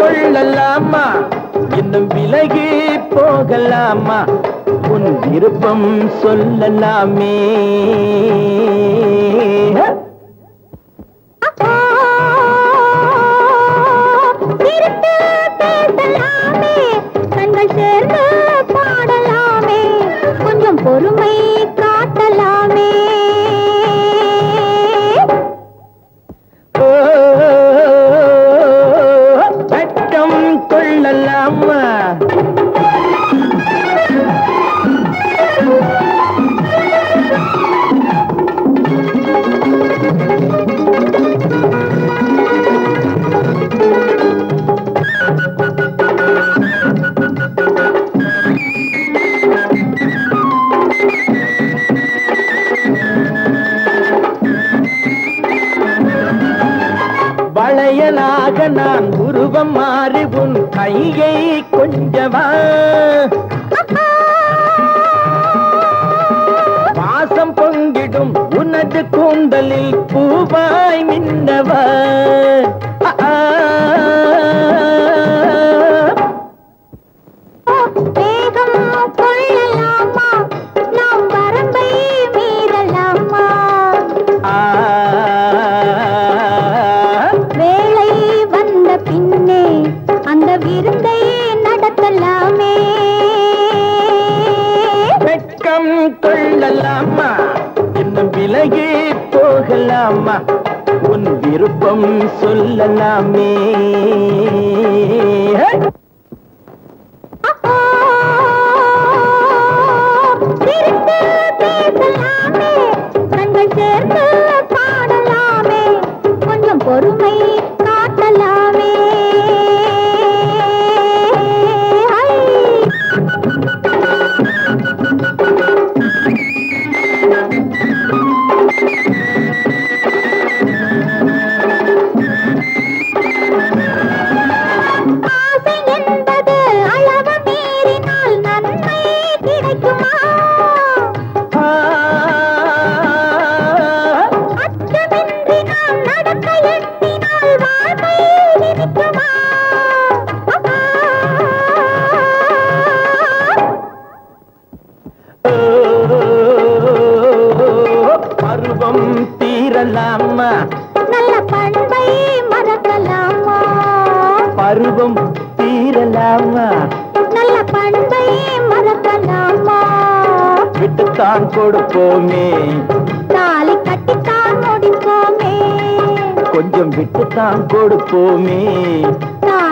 கொள்ளலாமா இன்னும் விலகி போகலாமா உன் விருப்பம் சொல்லலாமே கண்கள் சேர்ந்து பாடலாமே கொஞ்சம் பொறுமை காட்டலாமே வெட்கம் கொள்ளலாமா வளையலாக நான் உருவம் மாறி உன் கையை கொஞ்சவா வாசம் பொங்கிடும் உனது கூந்தலில் பூவாய் மின்னவா வேகம் கொள்ளலாமா நாம் வரம்பை மீறலாமா வேளை வந்த பின்னே அந்த விருந்தை நடத்தலாமே வெட்கம் கொள்ளலாமா இன்னும் விலகி போகலாமா உன் விருப்பம் சொல்லலாமே சிரித்து பேசலாமே கண்கள் சேர்ந்து பாடலாமே கொஞ்சம் பொறுமை காட்டலாமே ஆசை என்பது அளவு மீறினால் நன்மை கிடைக்குமா அச்சமின்றி நாம் நடக்க எண்ணினால் வாழ்க்கை இனிக்குமா பருவம் தீரலாமா நல்ல பண்பை மறக்கலாமா பருவம் தீரலாமா நல்ல பண்பை மறக்கலாமா விட்டுத்தான் கொடுப்போமே தாலி கட்டித்தான் முடிப்போமே கொஞ்சம் விட்டுத்தான் கொடுப்போமே தாலி